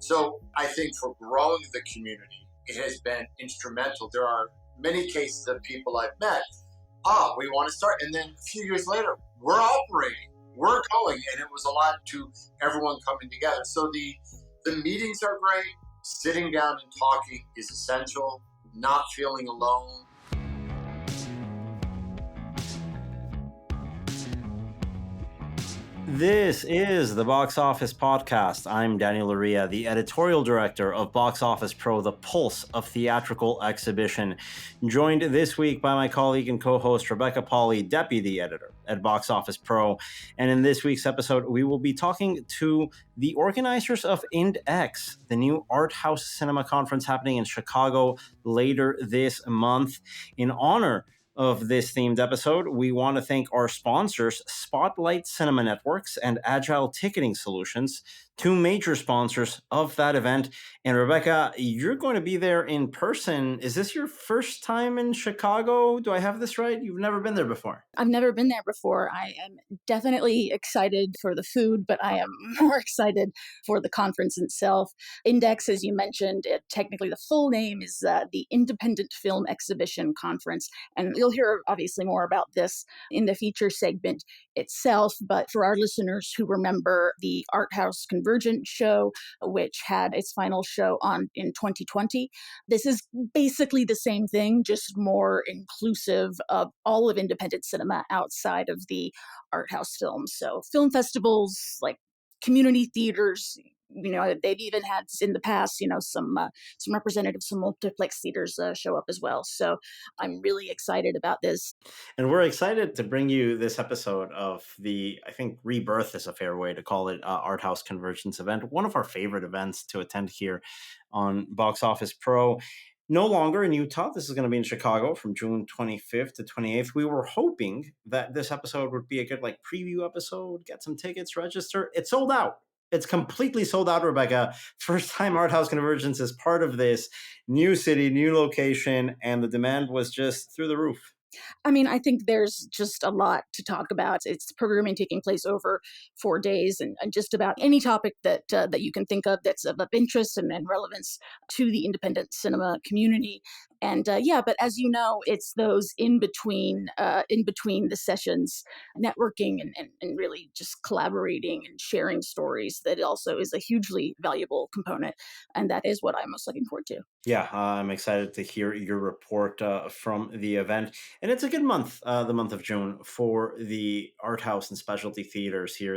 So I think for growing the community, it has been instrumental. There are many cases of people I've met, we want to start. And then a few years later, we're operating, we're going. And it was a lot to everyone coming together. So the meetings are great. Sitting down and talking is essential. Not feeling alone. This is the Box Office Podcast. I'm Daniel Loria, the editorial director of Box Office Pro, the pulse of theatrical exhibition. Joined this week by my colleague and co-host Rebecca Pahle, deputy editor at Box Office Pro. And in this week's episode, we will be talking to the organizers of IND-X, the new art house cinema conference happening in Chicago later this month. In honor of this themed episode, we want to thank our sponsors, Spotlight Cinema Networks and Agile Ticketing Solutions, two major sponsors of that event. And Rebecca, you're going to be there in person. Is this your first time in Chicago? Do I have this right? You've never been there before. I've never been there before. I am definitely excited for the food, but I am more excited for the conference itself. IND-X, as you mentioned, technically the full name is the Independent Film Exhibition Conference. And you'll hear obviously more about this in the feature segment itself. But for our listeners who remember the Art House Convergence show, which had its final show on in 2020, this is basically the same thing, just more inclusive of all of independent cinema outside of the art house films. So film festivals, like community theaters, they've even had in the past, some representatives from multiplex theaters show up as well. So I'm really excited about this. And we're excited to bring you this episode of I think Rebirth is a fair way to call it, Art House Convergence event, one of our favorite events to attend here on Box Office Pro. No longer in Utah. This is going to be in Chicago from June 25th to 28th. We were hoping that this episode would be a good preview episode, get some tickets, register. It's sold out. It's completely sold out, Rebecca. First time Art House Convergence is part of this new city, new location, and the demand was just through the roof. I mean, I think there's just a lot to talk about. It's programming taking place over 4 days and just about any topic that you can think of that's of interest and relevance to the independent cinema community. And but as you know, it's those in between the sessions, networking and really just collaborating and sharing stories that also is a hugely valuable component. And that is what I'm most looking forward to. Yeah, I'm excited to hear your report from the event. And it's a good month, the month of June, for the art house and specialty theaters here.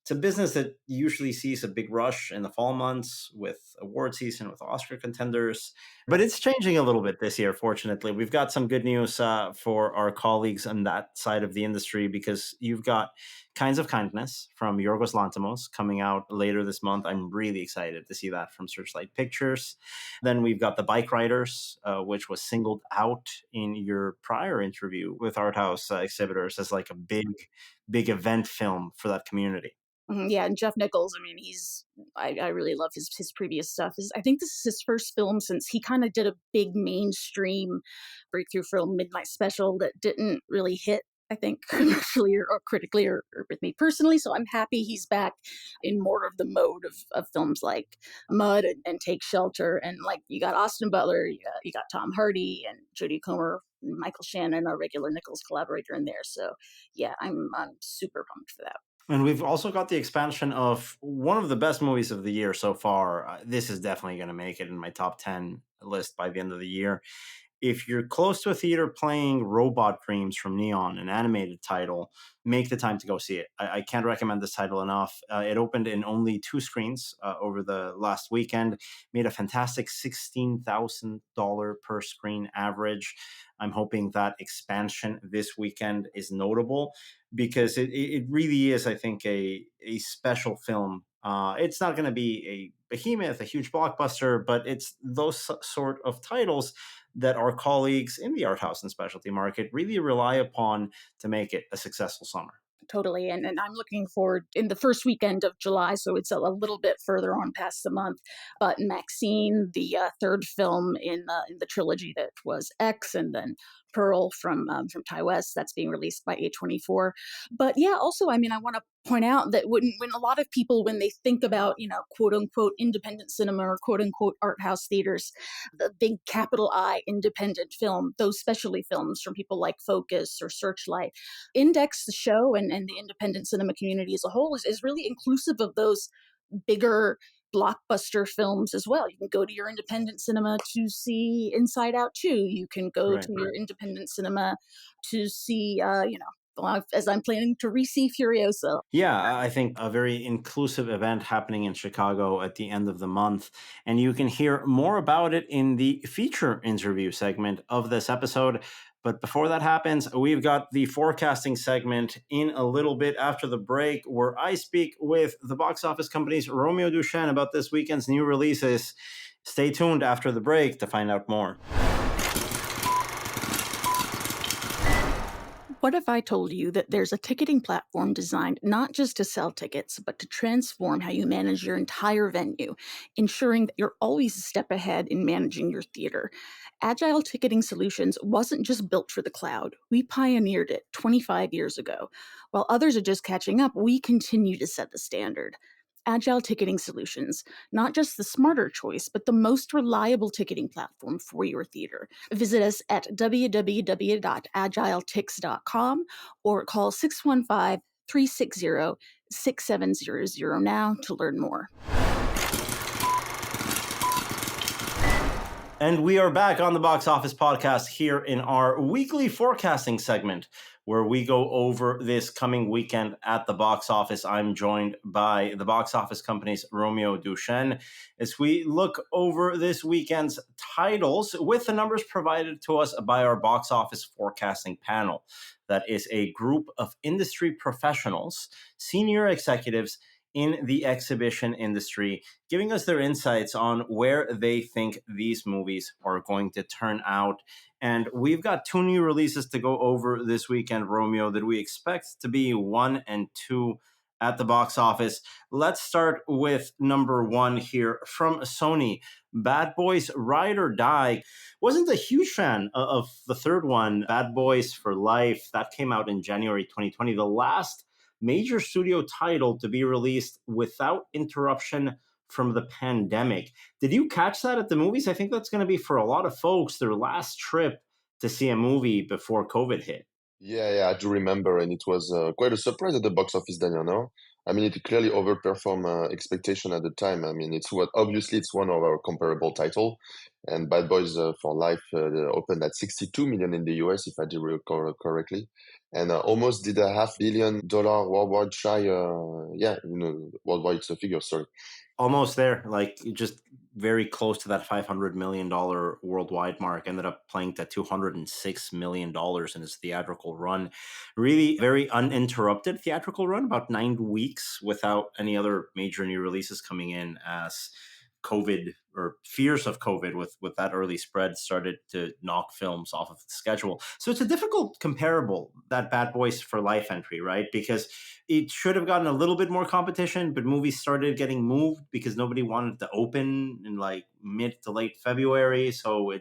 It's a business that usually sees a big rush in the fall months with award season, with Oscar contenders. But it's changing a little bit this year, fortunately. We've got some good news for our colleagues on that side of the industry, because you've got Kinds of Kindness from Yorgos Lanthimos coming out later this month. I'm really excited to see that from Searchlight Pictures. Then we've got The Bike Riders, which was singled out in your prior interview with Art House exhibitors as a big event film for that community. Yeah, and Jeff Nichols, I mean, I really love his previous stuff. I think this is his first film since he kind of did a big mainstream breakthrough film, Midnight Special, that didn't really hit, I think, commercially or critically or with me personally. So I'm happy he's back in more of the mode of films like Mud and Take Shelter. And you got Austin Butler, you got Tom Hardy and Jodie Comer, Michael Shannon, our regular Nichols collaborator in there. So yeah, I'm super pumped for that. And we've also got the expansion of one of the best movies of the year so far. This is definitely going to make it in my top 10 list by the end of the year. If you're close to a theater playing Robot Dreams from Neon, an animated title, make the time to go see it. I can't recommend this title enough. It opened in only 2 screens over the last weekend, made a fantastic $16,000 per screen average. I'm hoping that expansion this weekend is notable because it really is, I think, a special film. It's not going to be a behemoth, a huge blockbuster, but it's those sort of titles that our colleagues in the art house and specialty market really rely upon to make it a successful summer. Totally. And I'm looking forward in the first weekend of July, so it's a little bit further on past the month. But Maxine, the third film in the trilogy that was X, and then Pearl from Ty West that's being released by A24. But yeah, also, I mean, I want to point out that when a lot of people, when they think about, quote unquote independent cinema or quote unquote art house theaters, the big capital I independent film, those specialty films from people like Focus or Searchlight, Index, the show, and the independent cinema community as a whole is really inclusive of those bigger blockbuster films as well. You can go to your independent cinema to see Inside Out 2. You can go to your independent cinema to see, as I'm planning to re-see Furiosa. Yeah, I think a very inclusive event happening in Chicago at the end of the month. And you can hear more about it in the feature interview segment of this episode. But before that happens, we've got the forecasting segment in a little bit after the break, where I speak with the box office company's Romeo Duchenne about this weekend's new releases. Stay tuned after the break to find out more. What if I told you that there's a ticketing platform designed not just to sell tickets, but to transform how you manage your entire venue, ensuring that you're always a step ahead in managing your theater? Agile Ticketing Solutions wasn't just built for the cloud. We pioneered it 25 years ago. While others are just catching up, we continue to set the standard. Agile Ticketing Solutions, not just the smarter choice, but the most reliable ticketing platform for your theater. Visit us at www.agiletix.com or call 615-360-6700 now to learn more. And we are back on the Box Office Podcast here in our weekly forecasting segment, where we go over this coming weekend at the box office. I'm joined by the box office company's Romeo Duchenne as we look over this weekend's titles with the numbers provided to us by our box office forecasting panel. That is a group of industry professionals, senior executives in the exhibition industry, giving us their insights on where they think these movies are going to turn out. And we've got two new releases to go over this weekend, Romeo, that we expect to be 1 and 2 at the box office. Let's start with number 1 here from Sony. Bad Boys Ride or Die. Wasn't a huge fan of the third one, Bad Boys for Life. That came out in January 2020. The last major studio title to be released without interruption from the pandemic. Did you catch that at the movies? I think that's going to be, for a lot of folks, their last trip to see a movie before COVID hit. Yeah, I do remember, and it was quite a surprise at the box office, Daniel, no? I mean, it clearly overperformed expectation at the time. I mean, it's one of our comparable title, and Bad Boys for Life opened at 62 million in the US, if I do recall correctly, and almost did $500 million worldwide shy. Worldwide it's a figure. Sorry. Almost there, like just very close to that $500 million worldwide mark. Ended up playing to $206 million in its theatrical run. Really very uninterrupted theatrical run, about 9 weeks without any other major new releases coming in, as COVID, or fears of COVID with that early spread, started to knock films off of the schedule. So it's a difficult comparable, that Bad Boys for Life entry, right? Because it should have gotten a little bit more competition, but movies started getting moved because nobody wanted to open in like mid to late February. So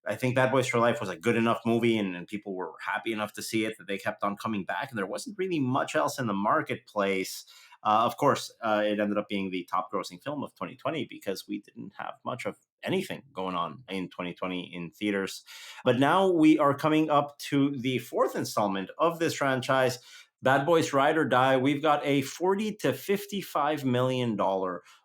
I think Bad Boys for Life was a good enough movie, and people were happy enough to see it that they kept on coming back. And there wasn't really much else in the marketplace. Of course, it ended up being the top grossing film of 2020 because we didn't have much of anything going on in 2020 in theaters. But now we are coming up to the 4th installment of this franchise, Bad Boys Ride or Die. We've got a $40 to $55 million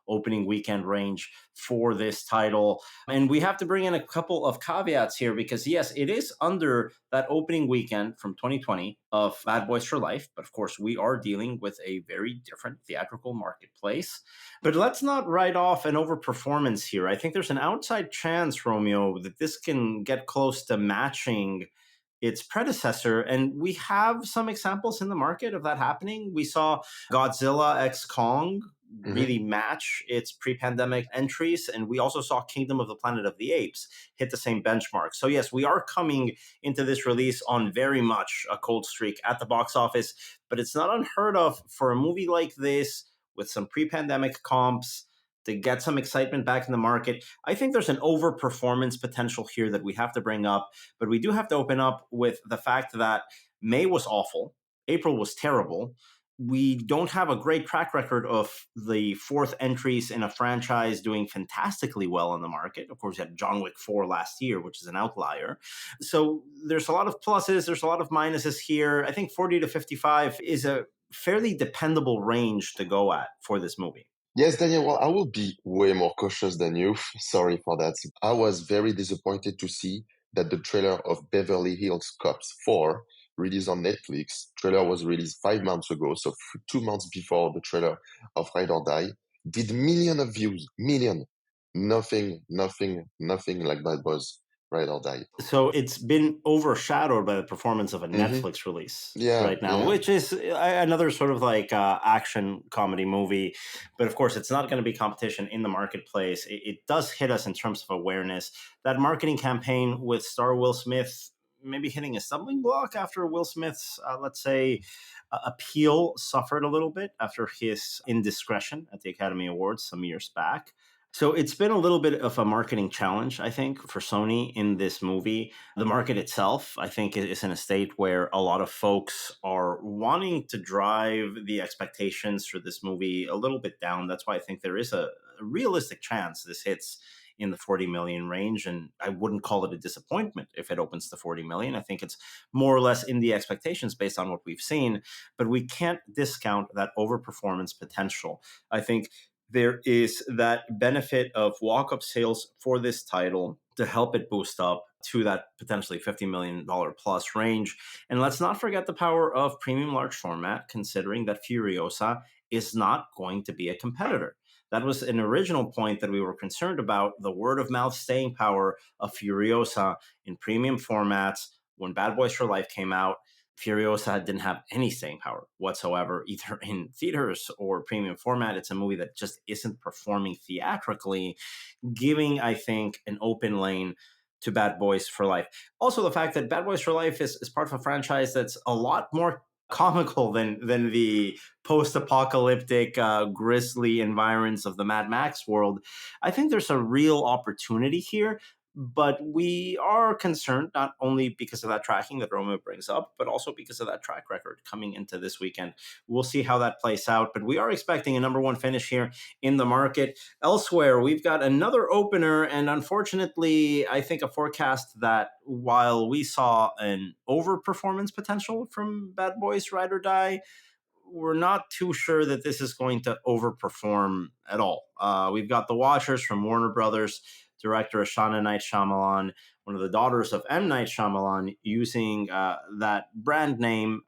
opening weekend range for this title. And we have to bring in a couple of caveats here because, yes, it is under that opening weekend from 2020 of Bad Boys for Life. But of course, we are dealing with a very different theatrical marketplace. But let's not write off an overperformance here. I think there's an outside chance, Romeo, that this can get close to matching its predecessor. And we have some examples in the market of that happening. We saw Godzilla x Kong really match its pre-pandemic entries. And we also saw Kingdom of the Planet of the Apes hit the same benchmark. So yes, we are coming into this release on very much a cold streak at the box office, but it's not unheard of for a movie like this with some pre-pandemic comps to get some excitement back in the market. I think there's an overperformance potential here that we have to bring up, but we do have to open up with the fact that May was awful, April was terrible. We don't have a great track record of the fourth entries in a franchise doing fantastically well in the market. Of course, we had John Wick 4 last year, which is an outlier. So there's a lot of pluses, there's a lot of minuses here. I think 40 to 55 is a fairly dependable range to go at for this movie. Yes, Daniel, well, I will be way more cautious than you. Sorry for that. I was very disappointed to see that the trailer of Beverly Hills Cops 4 released on Netflix. Trailer was released 5 months ago, so 2 months before the trailer of Ride or Die. Did million of views, million. Nothing like Bad Boys Ride or Die. So it's been overshadowed by the performance of a Netflix release right now, which is another sort of like action comedy movie. But of course, it's not going to be competition in the marketplace. It does hit us in terms of awareness. That marketing campaign with star Will Smith maybe hitting a stumbling block after Will Smith's, let's say, appeal suffered a little bit after his indiscretion at the Academy Awards some years back. So it's been a little bit of a marketing challenge, I think, for Sony in this movie. The market itself, I think, is in a state where a lot of folks are wanting to drive the expectations for this movie a little bit down. That's why I think there is a realistic chance this hits in the 40 million range. And I wouldn't call it a disappointment if it opens to 40 million. I think it's more or less in the expectations based on what we've seen. But we can't discount that overperformance potential. I think there is that benefit of walk-up sales for this title to help it boost up to that potentially $50 million plus range. And let's not forget the power of premium large format, considering that Furiosa is not going to be a competitor. That was an original point that we were concerned about, the word of mouth staying power of Furiosa in premium formats. When Bad Boys for Life came out, Furiosa didn't have any staying power whatsoever, either in theaters or premium format. It's a movie that just isn't performing theatrically, giving, I think, an open lane to Bad Boys for Life. Also, the fact that Bad Boys for Life is part of a franchise that's a lot more comical than the post-apocalyptic grisly environs of the Mad Max world. I think there's a real opportunity here. But we are concerned not only because of that tracking that Romeo brings up, but also because of that track record coming into this weekend. We'll see how that plays out, but we are expecting a number one finish here in the market. Elsewhere, we've got another opener, and unfortunately, I think a forecast that while we saw an overperformance potential from Bad Boys Ride or Die, we're not too sure that this is going to overperform at all. We've got The Watchers from Warner Brothers, director Ashana Night Shyamalan, one of the daughters of M. Night Shyamalan, using that brand name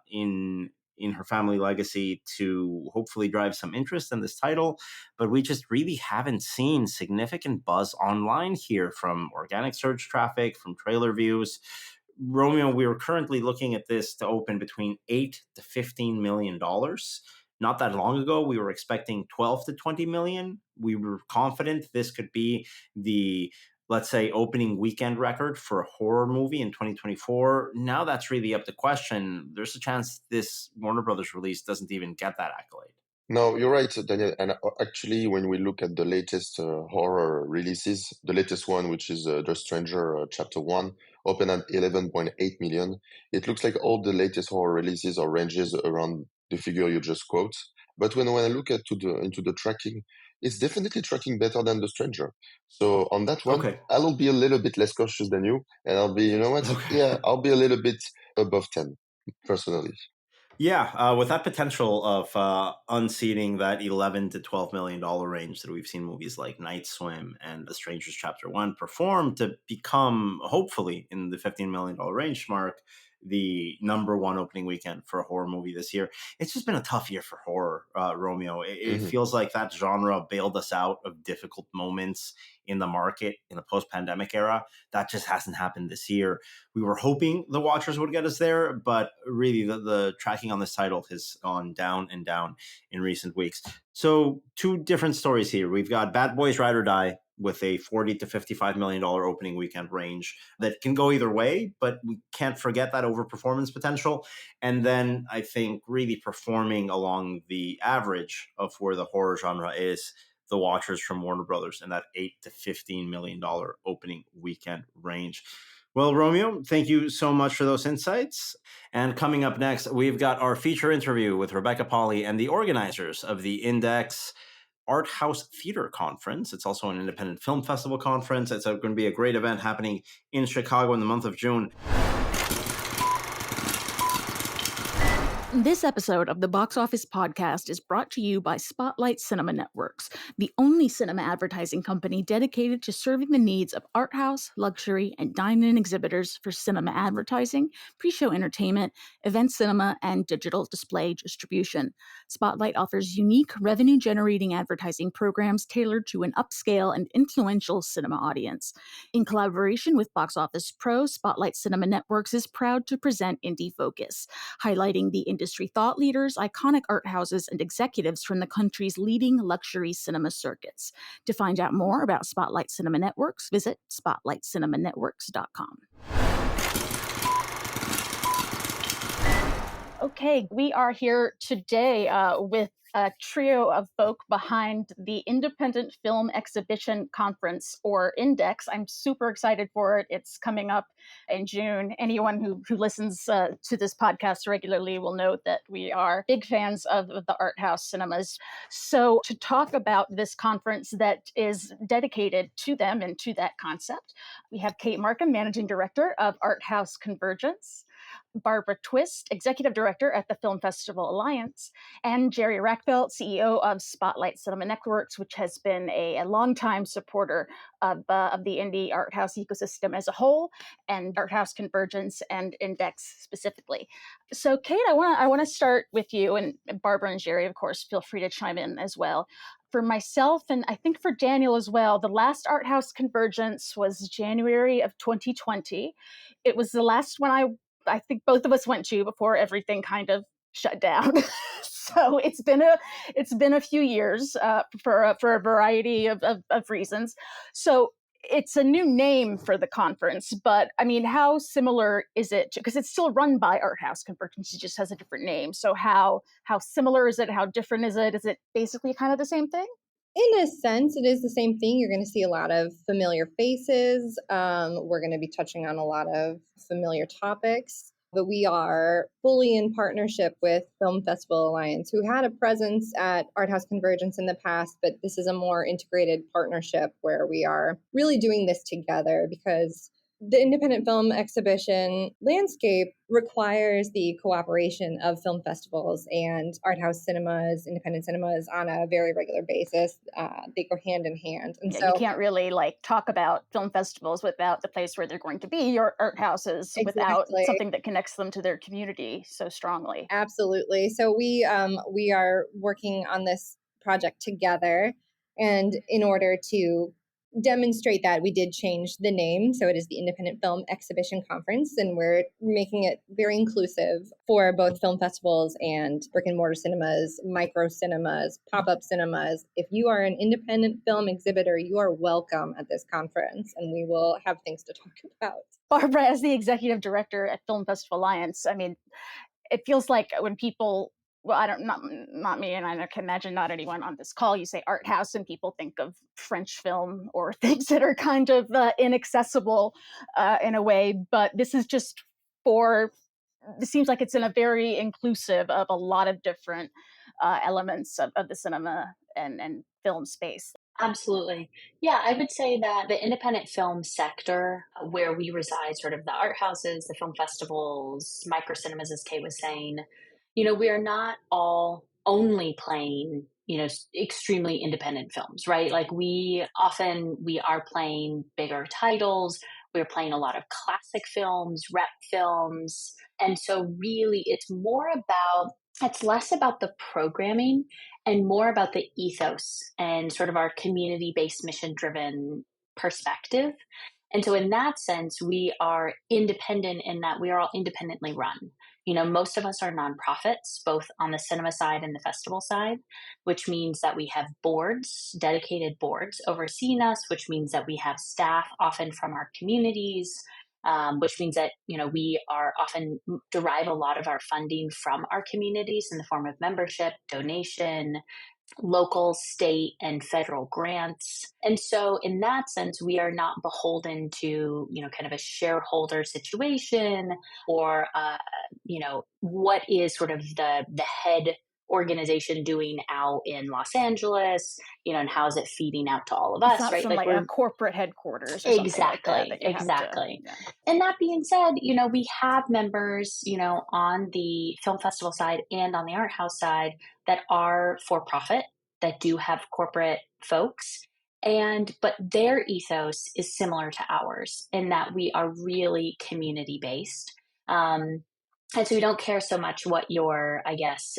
in her family legacy to hopefully drive some interest in this title. But we just really haven't seen significant buzz online here from organic search traffic, from trailer views. Romeo, we are currently looking at this to open between $8 to $15 million. Not that long ago, we were expecting 12 to 20 million. We were confident this could be the, let's say, opening weekend record for a horror movie in 2024. Now that's really up to question. There's a chance this Warner Brothers release doesn't even get that accolade. No, you're right, Daniel. And actually, when we look at the latest horror releases, the latest one, which is The Stranger Chapter 1, opened at 11.8 million. It looks like all the latest horror releases are ranges around the figure you just quote. But when I look into the tracking, it's definitely tracking better than The Stranger. So on that one, Okay. I'll be a little bit less cautious than you. And I'll be, you know what? Okay. Yeah, I'll be a little bit above 10, personally. Yeah, with that potential of unseating that $11 to $12 million range that we've seen movies like Night Swim and The Strangers Chapter 1 perform to become, hopefully, in the $15 million range mark, the number one opening weekend for a horror movie this year. It's just been a tough year for horror, Romeo. It feels like that genre bailed us out of difficult moments in the market in the post-pandemic era. That just hasn't happened this year. We were hoping The Watchers would get us there, but really the tracking on this title has gone down and down in recent weeks. So two different stories here. We've got Bad Boys Ride or Die with a $40 to $55 million opening weekend range that can go either way, but we can't forget that overperformance potential. And then I think really performing along the average of where the horror genre is, the watchers from Warner Brothers in that $8 to $15 million opening weekend range. Well, Romeo, thank you so much for those insights. And coming up next, we've got our feature interview with Rebecca Pahle and the organizers of the Index Art House Theater Conference. It's also an independent film festival conference. It's going to be a great event happening in Chicago in the month of June. This episode of the Box Office Podcast is brought to you by Spotlight Cinema Networks, the only cinema advertising company dedicated to serving the needs of art house, luxury, and dine-in exhibitors for cinema advertising, pre-show entertainment, event cinema, and digital display distribution. Spotlight offers unique revenue-generating advertising programs tailored to an upscale and influential cinema audience. In collaboration with Box Office Pro, Spotlight Cinema Networks is proud to present Indie Focus, highlighting the industry thought leaders, iconic art houses, and executives from the country's leading luxury cinema circuits. To find out more about Spotlight Cinema Networks, visit spotlightcinemanetworks.com. Okay, we are here today with a trio of folk behind the Independent Film Exhibition Conference, or Index. I'm super excited for it. It's coming up in June. Anyone who listens to this podcast regularly will know that we are big fans of the art house cinemas. So to talk about this conference that is dedicated to them and to that concept, we have Kate Markham, Managing Director of Art House Convergence, Barbara Twist, Executive Director at the Film Festival Alliance, and Jerry Rakfeldt, CEO of Spotlight Cinema Networks, which has been a longtime supporter of the indie art house ecosystem as a whole, and Art House Convergence and Index specifically. So, Kate, I want to start with you, and Barbara and Jerry, of course, feel free to chime in as well. For myself, and I think for Daniel as well, the last Art House Convergence was January of 2020. It was the last one I think both of us went to before everything kind of shut down. So it's been a few years for a variety of reasons. So it's a new name for the conference, but I mean, how similar is it? Because it's still run by Art House Convergence, it just has a different name. So how similar is it? How different is it? Is it basically kind of the same thing? In a sense, it is the same thing. You're going to see a lot of familiar faces. We're going to be touching on a lot of familiar topics, but we are fully in partnership with Film Festival Alliance, who had a presence at Art House Convergence in the past, but this is a more integrated partnership where we are really doing this together because the independent film exhibition landscape requires the cooperation of film festivals and art house cinemas, independent cinemas on a very regular basis. They go hand in hand. And so you can't really talk about film festivals without the place where they're going to be, your art houses, without something that connects them to their community so strongly. Absolutely. So we are working on this project together. And in order to demonstrate that, we did change the name. So it is the Independent Film Exhibition Conference, and we're making it very inclusive for both film festivals and brick and mortar cinemas, micro cinemas, pop-up cinemas. If you are an independent film exhibitor, you are welcome at this conference, and we will have things to talk about. Barbara, as the executive director at Film Festival Alliance, I mean, it feels like when people, well, not me, and I can imagine not anyone on this call, you say art house and people think of French film or things that are kind of inaccessible in a way, but this is just it seems like it's in a very inclusive of a lot of different elements of the cinema and film space. Absolutely. Yeah, I would say that the independent film sector where we reside, sort of the art houses, the film festivals, micro cinemas, as Kay was saying, we are not all only playing, extremely independent films, right? Like we are playing bigger titles. We're playing a lot of classic films, rep films. And so really it's less about the programming and more about the ethos and sort of our community-based, mission-driven perspective. And so in that sense, we are independent in that we are all independently run. Most of us are nonprofits, both on the cinema side and the festival side, which means that we have dedicated boards overseeing us, which means that we have staff often from our communities, which means that, we are often derive a lot of our funding from our communities in the form of membership, donation, local, state, and federal grants. And so in that sense, we are not beholden to, kind of a shareholder situation or, what is sort of the head organization doing out in Los Angeles, and how is it feeding out to all of It's us, not right? from like a corporate headquarters or something like that you have to. Yeah. And that being said, we have members, on the film festival side and on the art house side that are for profit, that do have corporate folks. But their ethos is similar to ours in that we are really community based. And so we don't care so much what your, I guess,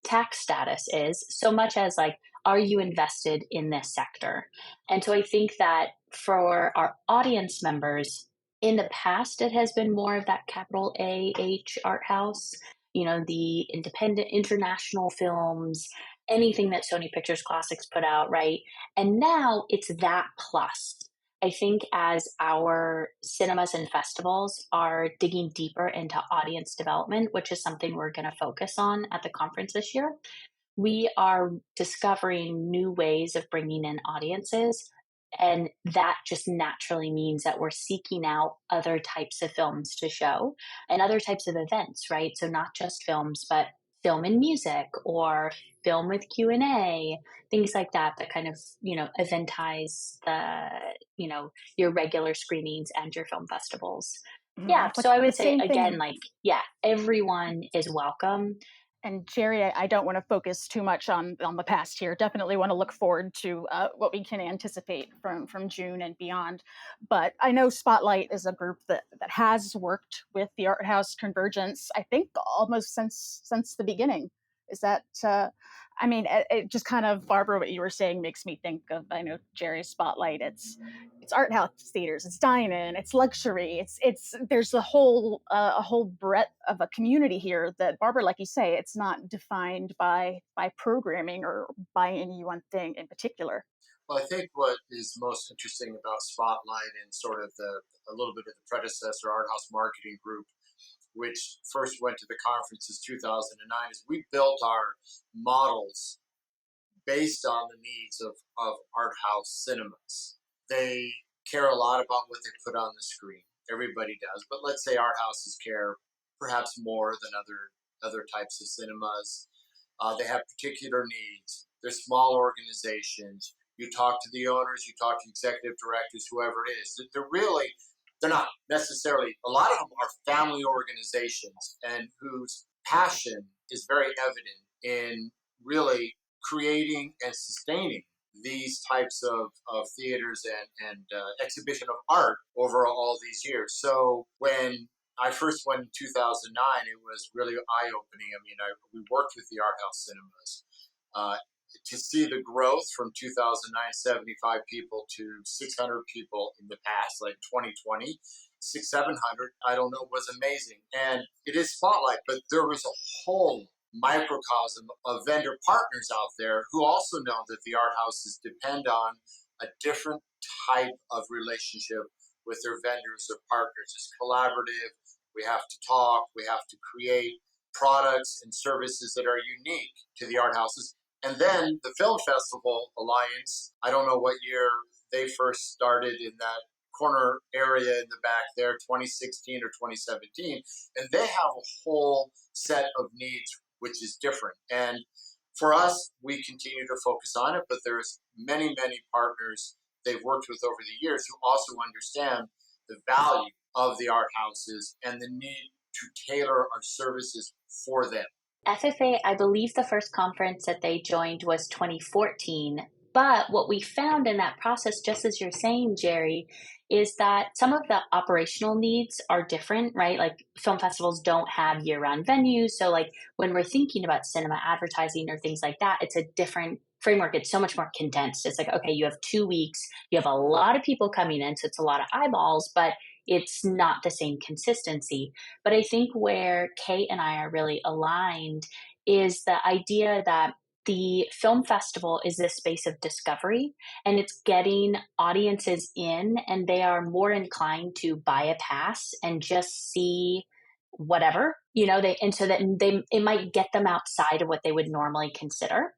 tax status is, so much as like, are you invested in this sector? And so I think that for our audience members, in the past, it has been more of that capital AH art house, the independent international films, anything that Sony Pictures Classics put out, right? And now it's that plus. I think as our cinemas and festivals are digging deeper into audience development, which is something we're going to focus on at the conference this year, we are discovering new ways of bringing in audiences. And that just naturally means that we're seeking out other types of films to show and other types of events, right? So not just films, but film and music or film with Q&A, things like that kind of, eventize the, your regular screenings and your film festivals. Yeah. So I would say again, everyone is welcome. And Jerry, I don't want to focus too much on the past here. Definitely want to look forward to what we can anticipate from June and beyond. But I know Spotlight is a group that has worked with the Art House Convergence, I think almost since the beginning. Is that, it just kind of, Barbara, what you were saying makes me think of, I know Jerry's Spotlight, it's art house theaters, it's dine-in, it's luxury, it's there's a whole breadth of a community here that, Barbara, like you say, it's not defined by programming or by any one thing in particular. Well, I think what is most interesting about Spotlight and sort of a little bit of the predecessor Art House Marketing Group, which first went to the conferences 2009, is we built our models based on the needs of art house cinemas. They care a lot about what they put on the screen. Everybody does, but let's say art houses care perhaps more than other types of cinemas. They have particular needs. They're small organizations. You talk to the owners, you talk to executive directors, whoever it is. They're not necessarily, a lot of them are family organizations and whose passion is very evident in really creating and sustaining these types of theaters and exhibition of art over all these years. So when I first went in 2009, it was really eye-opening. I mean, we worked with the art house cinemas. To see the growth from 2009, 75 people to 600 people in the past, like 2020, 700, I don't know, was amazing. And it is Spotlight, but there was a whole microcosm of vendor partners out there who also know that the art houses depend on a different type of relationship with their vendors or partners. It's collaborative. We have to talk. We have to create products and services that are unique to the art houses. And then the Film Festival Alliance, I don't know what year they first started in that corner area in the back there, 2016 or 2017. And they have a whole set of needs, which is different. And for us, we continue to focus on it, but there's many, many partners they've worked with over the years who also understand the value of the art houses and the need to tailor our services for them. FFA, I believe the first conference that they joined was 2014. But what we found in that process, just as you're saying, Jerry, is that some of the operational needs are different, right? Like film festivals don't have year-round venues. So like when we're thinking about cinema advertising or things like that, it's a different framework. It's so much more condensed. It's like, okay, you have 2 weeks, you have a lot of people coming in, so it's a lot of eyeballs, but it's not the same consistency. But I think where Kate and I are really aligned is the idea that the film festival is this space of discovery, and it's getting audiences in, and they are more inclined to buy a pass and just see whatever, and so that it might get them outside of what they would normally consider.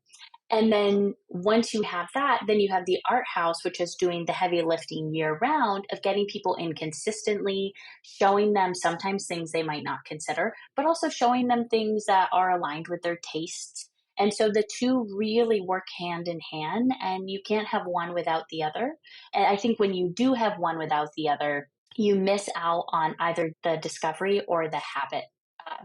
And then once you have that, then you have the art house, which is doing the heavy lifting year round of getting people in consistently, showing them sometimes things they might not consider, but also showing them things that are aligned with their tastes. And so the two really work hand in hand, and you can't have one without the other. And I think when you do have one without the other, you miss out on either the discovery or the habit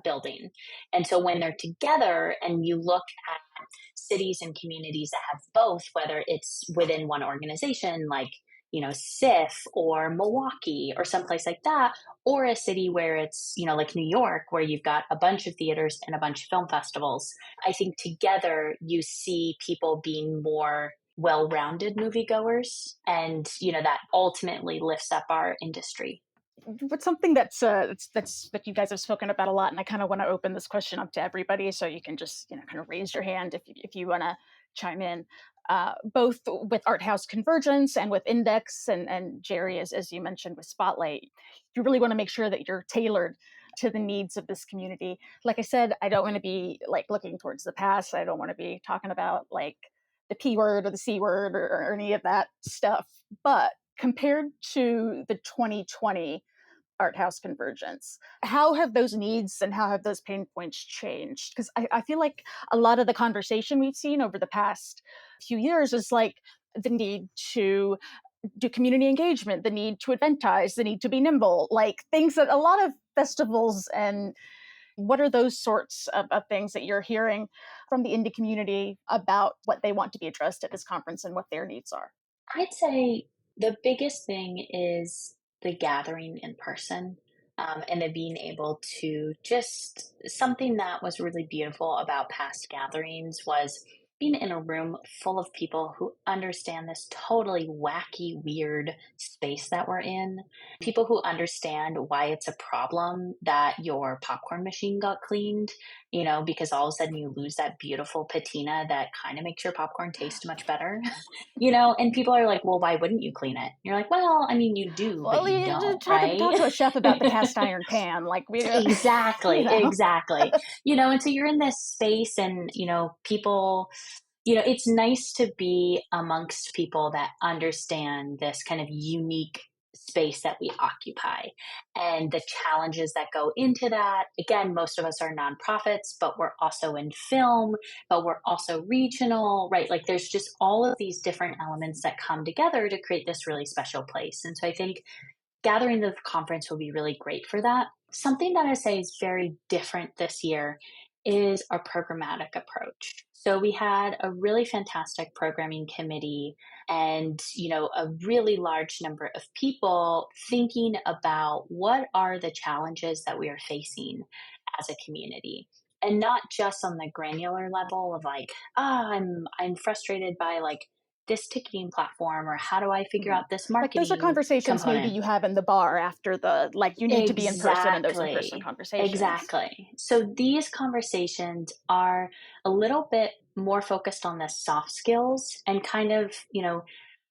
building. And so when they're together and you look at cities and communities that have both, whether it's within one organization like SIF or Milwaukee or someplace like that, or a city where it's like New York, where you've got a bunch of theaters and a bunch of film festivals, I think together you see people being more well-rounded moviegoers, and that ultimately lifts up our industry. But something that you guys have spoken about a lot, and I kind of want to open this question up to everybody, so you can just kind of raise your hand if you want to chime in. Both with Art House Convergence and with Index, and Jerry, as you mentioned with Spotlight, you really want to make sure that you're tailored to the needs of this community. Like I said, I don't want to be like looking towards the past. I don't want to be talking about like the P word or the C word or any of that stuff. But compared to the 2020 Art House Convergence, how have those needs and how have those pain points changed? Because I feel like a lot of the conversation we've seen over the past few years is like the need to do community engagement, the need to eventize, the need to be nimble, like things that a lot of festivals. And what are those sorts of things that you're hearing from the indie community about what they want to be addressed at this conference and what their needs are? I'd say the biggest thing is the gathering in person, and the being able to just something that was really beautiful about past gatherings was being in a room full of people who understand this totally wacky, weird space that we're in. People who understand why it's a problem that your popcorn machine got cleaned, because all of a sudden you lose that beautiful patina that kind of makes your popcorn taste much better. And people are like, well, why wouldn't you clean it? You're like, well, I mean, you do, but you don't, talk right? to a chef about the cast iron pan. Like we Exactly. And so you're in this space and, people, it's nice to be amongst people that understand this kind of unique space that we occupy and the challenges that go into that. Again, most of us are nonprofits, but we're also in film, but we're also regional, right? Like there's just all of these different elements that come together to create this really special place. And so I think gathering the conference will be really great for that. Something that I say is very different this year is our programmatic approach. So we had a really fantastic programming committee and, a really large number of people thinking about what are the challenges that we are facing as a community. And not just on the granular level of like, I'm frustrated by like this ticketing platform, or how do I figure out this marketing like those are conversations component? Maybe you have in the bar after the you need to be in person in those in-person conversations. Exactly. So these conversations are a little bit more focused on the soft skills and kind of,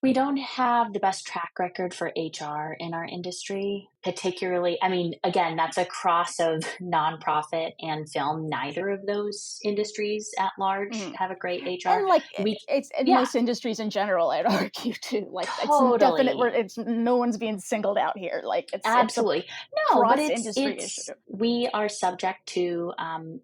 we don't have the best track record for HR in our industry, particularly. I mean, again, that's a cross of nonprofit and film. Neither of those industries at large have a great HR. And it's in most industries in general, I'd argue too. Like totally. It's no one's being singled out here. Like it's absolutely it's a but industry issue. We are subject to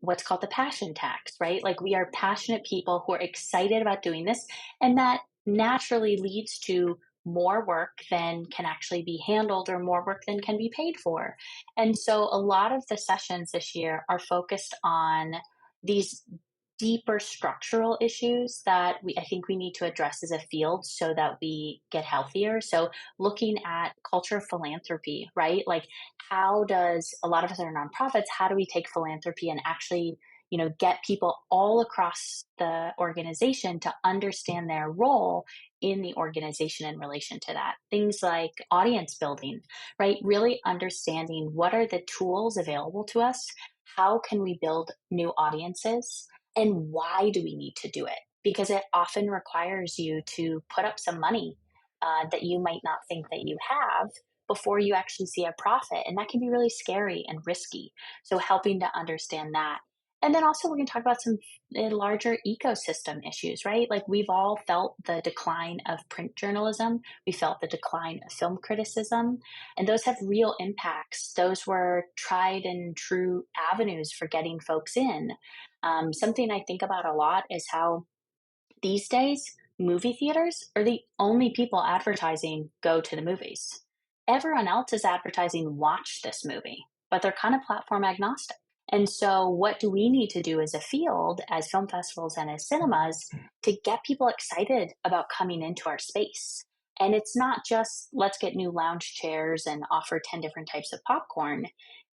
what's called the passion tax, right? Like we are passionate people who are excited about doing this, and that naturally leads to more work than can actually be handled or more work than can be paid for. And so a lot of the sessions this year are focused on these deeper structural issues that I think we need to address as a field so that we get healthier. So looking at culture of philanthropy, right? Like how does, a lot of us are nonprofits, how do we take philanthropy and actually get people all across the organization to understand their role in the organization in relation to that. Things like audience building, right? Really understanding what are the tools available to us, how can we build new audiences, and why do we need to do it? Because it often requires you to put up some money that you might not think that you have before you actually see a profit. And that can be really scary and risky. So helping to understand that. And then also we're going to talk about some larger ecosystem issues, right? Like we've all felt the decline of print journalism. We felt the decline of film criticism, and those have real impacts. Those were tried and true avenues for getting folks in. Something I think about a lot is how these days, movie theaters are the only people advertising go to the movies. Everyone else is advertising watch this movie, but they're kind of platform agnostic. And so, what do we need to do as a field, as film festivals and as cinemas, to get people excited about coming into our space? And it's not just let's get new lounge chairs and offer 10 different types of popcorn.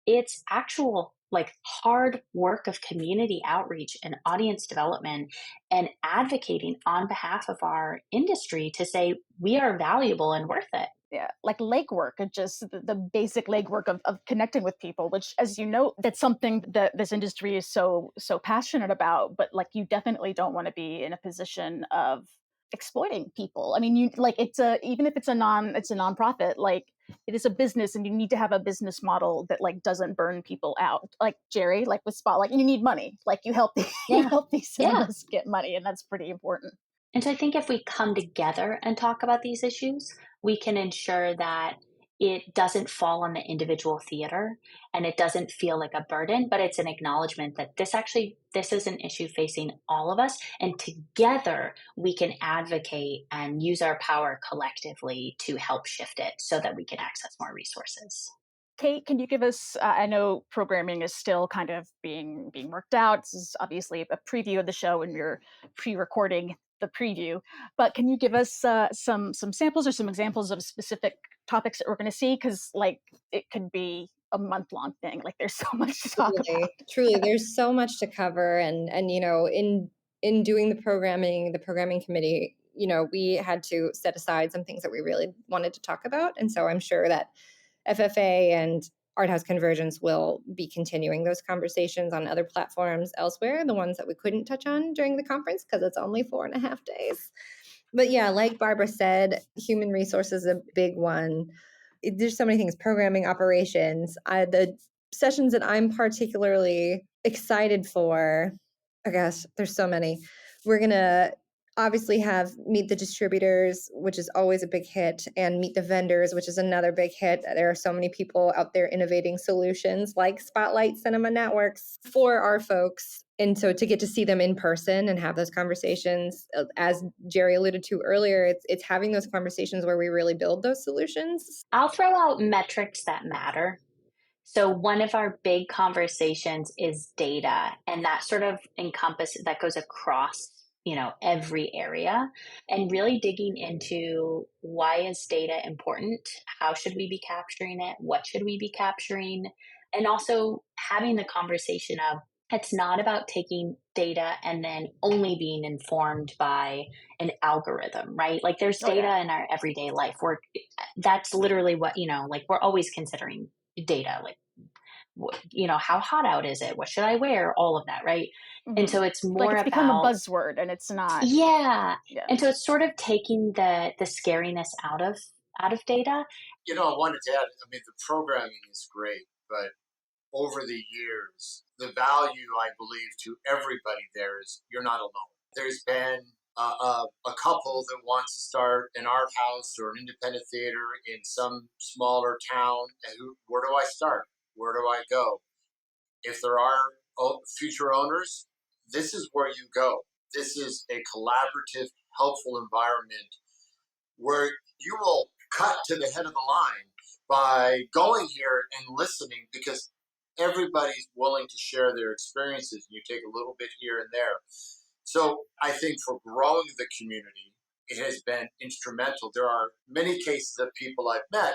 It's actual, like, hard work of community outreach and audience development and advocating on behalf of our industry to say we are valuable and worth it. Yeah, like legwork, just the basic legwork of connecting with people, which, as you know, that's something that this industry is so passionate about. But like, you definitely don't want to be in a position of exploiting people. I mean, you like even if it's a nonprofit, like it is a business, and you need to have a business model that like doesn't burn people out. Like Jerry, like with Spotlight, you need money. Like you help you help these cinemas get money, and that's pretty important. And so I think if we come together and talk about these issues, we can ensure that it doesn't fall on the individual theater and it doesn't feel like a burden, but it's an acknowledgement that this is an issue facing all of us. And together we can advocate and use our power collectively to help shift it so that we can access more resources. Kate, can you give us, I know programming is still kind of being worked out. This is obviously a preview of the show and you're pre-recording the preview, but can you give us some samples or some examples of specific topics that we're going to see? Because like it could be a month-long thing. Like there's so much to talk about. Truly, there's so much to cover. And you know, in doing the programming committee, you know, we had to set aside some things that we really wanted to talk about. And so I'm sure that FFA and Art House Convergence will be continuing those conversations on other platforms elsewhere, the ones that we couldn't touch on during the conference because it's only 4.5 days. But yeah, like Barbara said, human resources is a big one. There's so many things, programming, operations. The sessions that I'm particularly excited for, I guess there's so many. We're going to obviously have Meet the Distributors, which is always a big hit, and Meet the Vendors, which is another big hit. There are so many people out there innovating solutions like Spotlight Cinema Networks for our folks. And so to get to see them in person and have those conversations, as Jerry alluded to earlier, it's having those conversations where we really build those solutions. I'll throw out metrics that matter. So one of our big conversations is data, and that sort of that goes across, you know, every area, and really digging into why is data important? How should we be capturing it? What should we be capturing? And also having the conversation of it's not about taking data and then only being informed by an algorithm, right? Like there's data in our everyday life where that's literally what, you know, like we're always considering data, like, you know, how hot out is it? What should I wear? All of that, right? Mm-hmm. And so it's more like it's become a buzzword, and it's not. Yeah. And so it's sort of taking the scariness out of data. You know, I wanted to add, I mean, the programming is great, but over the years, the value, I believe, to everybody there is you're not alone. There's been a couple that wants to start an art house or an independent theater in some smaller town. And where do I start? Where do I go? If there are future owners, this is where you go. This is a collaborative, helpful environment where you will cut to the head of the line by going here and listening, because everybody's willing to share their experiences. You take a little bit here and there. So I think for growing the community, it has been instrumental. There are many cases of people I've met.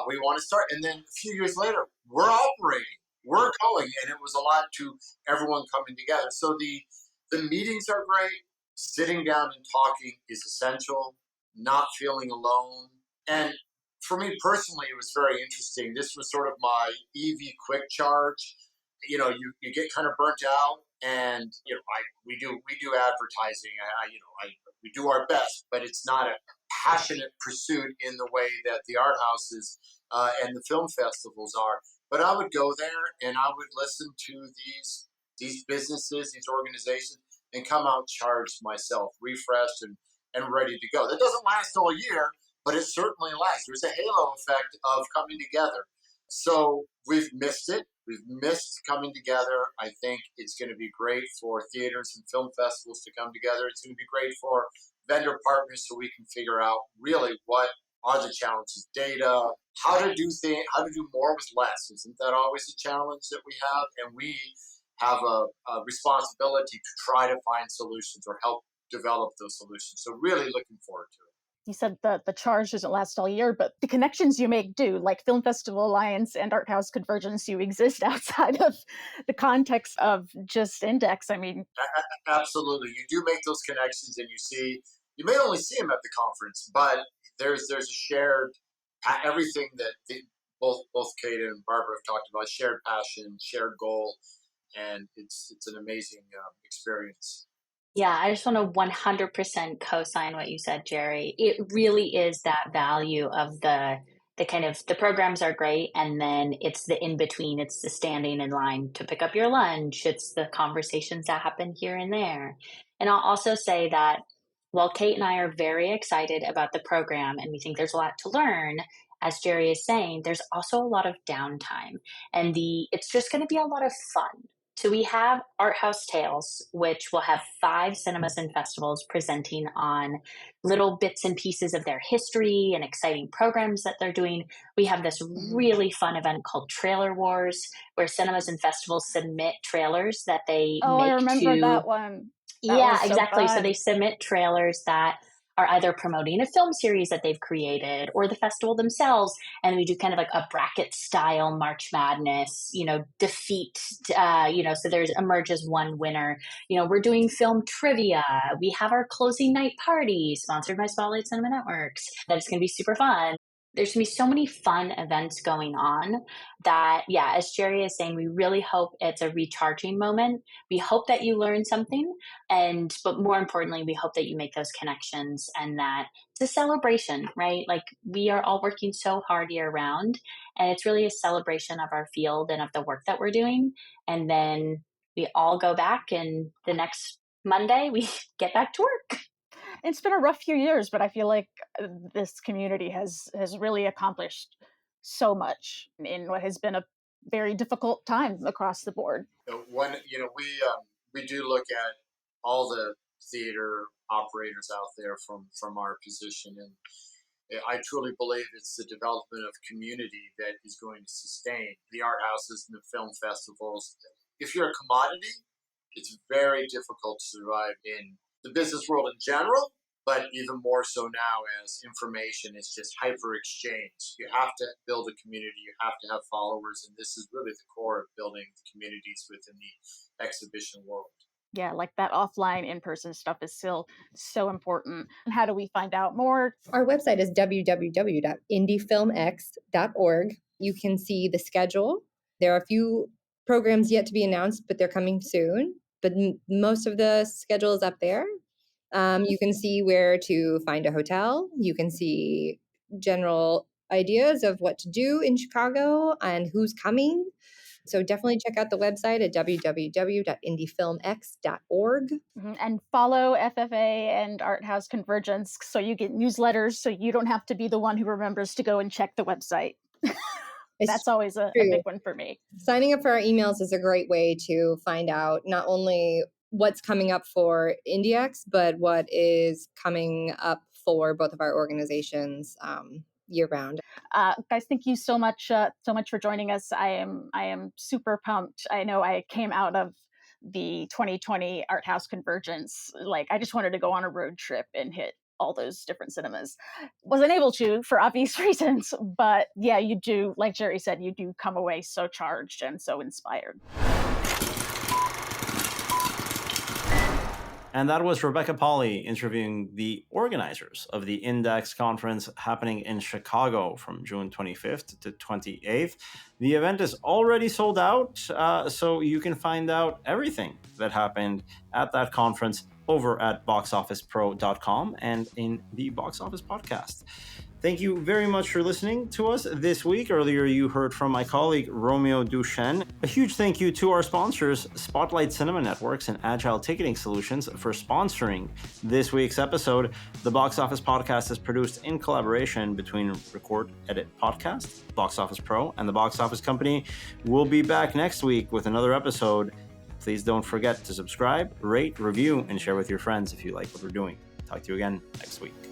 We want to start. And then a few years later, we're operating, we're going. And it was a lot to everyone coming together. So the meetings are great. Sitting down and talking is essential, not feeling alone. And for me personally, it was very interesting. This was sort of my EV quick charge. You know, you get kind of burnt out, and you know, we do advertising. We do our best, but it's not a passionate pursuit in the way that the art houses and the film festivals are. But I would go there and I would listen to these these businesses, these organizations, and come out charged myself, refreshed and ready to go. That doesn't last all year, but it certainly lasts. There's a halo effect of coming together. So we've missed it. We've missed coming together. I think it's going to be great for theaters and film festivals to come together. It's going to be great for vendor partners so we can figure out really what are the challenges, data, how to do things, how to do more with less. Isn't that always a challenge that we have? And we have a responsibility to try to find solutions or help develop those solutions. So really looking forward to it. You said that the charge doesn't last all year, but the connections you make do, like Film Festival Alliance and Art House Convergence, you exist outside of the context of just Index. I mean, absolutely, you do make those connections, and you may only see them at the conference, but there's a shared everything that both Kate and Barbara have talked about: shared passion, shared goal, and it's an amazing experience. Yeah, I just want to 100% co-sign what you said, Jerry. It really is that value of the kind of, the programs are great, and then it's the in-between. It's the standing in line to pick up your lunch. It's the conversations that happen here and there. And I'll also say that while Kate and I are very excited about the program and we think there's a lot to learn, as Jerry is saying, there's also a lot of downtime, and it's just going to be a lot of fun. So we have Art House Tales, which will have 5 cinemas and festivals presenting on little bits and pieces of their history and exciting programs that they're doing. We have this really fun event called Trailer Wars, where cinemas and festivals submit trailers that they make I remember that one. Yeah, exactly. So they submit trailers that are either promoting a film series that they've created or the festival themselves. And we do kind of like a bracket style March Madness, defeat, so there's emerges one winner. We're doing film trivia. We have our closing night party sponsored by Spotlight Cinema Networks. That's going to be super fun. There's going to be so many fun events going on that, yeah, as Jerry is saying, we really hope it's a recharging moment. We hope that you learn something, but more importantly, we hope that you make those connections and that it's a celebration, right? Like, we are all working so hard year round, and it's really a celebration of our field and of the work that we're doing. And then we all go back, and the next Monday we get back to work. It's been a rough few years, but I feel like this community has really accomplished so much in what has been a very difficult time across the board. We do look at all the theater operators out there from our position, and I truly believe it's the development of community that is going to sustain the art houses and the film festivals. If you're a commodity, it's very difficult to survive in the business world in general, but even more so now as information is just hyper exchange. You have to build a community, you have to have followers, and this is really the core of building the communities within the exhibition world. Yeah, like that offline in-person stuff is still so important. And how do we find out more? Our website is www.indiefilmx.org. You can see the schedule. There are a few programs yet to be announced, but they're coming soon. But most of the schedule is up there. You can see where to find a hotel. You can see general ideas of what to do in Chicago and who's coming. So definitely check out the website at www.indiefilmx.org. And follow FFA and Art House Convergence so you get newsletters, so you don't have to be the one who remembers to go and check the website. That's always a big one for me. Signing up for our emails is a great way to find out not only what's coming up for IndieX, but what is coming up for both of our organizations year round. Guys, thank you so much for joining us. I am super pumped. I know I came out of the 2020 Art House Convergence, like I just wanted to go on a road trip and hit all those different cinemas. Wasn't able to for obvious reasons, but yeah, you do, like Jerry said, you do come away so charged and so inspired. And that was Rebecca Pahle interviewing the organizers of the Index conference happening in Chicago from June 25th to 28th. The event is already sold out, so you can find out everything that happened at that conference over at boxofficepro.com and in the Box Office Podcast. Thank you very much for listening to us this week. Earlier, you heard from my colleague, Romeo Duchenne. A huge thank you to our sponsors, Spotlight Cinema Networks and Agile Ticketing Solutions, for sponsoring this week's episode. The Box Office Podcast is produced in collaboration between Record Edit Podcast, Box Office Pro, and the Box Office Company. We'll be back next week with another episode. Please don't forget to subscribe, rate, review, and share with your friends if you like what we're doing. Talk to you again next week.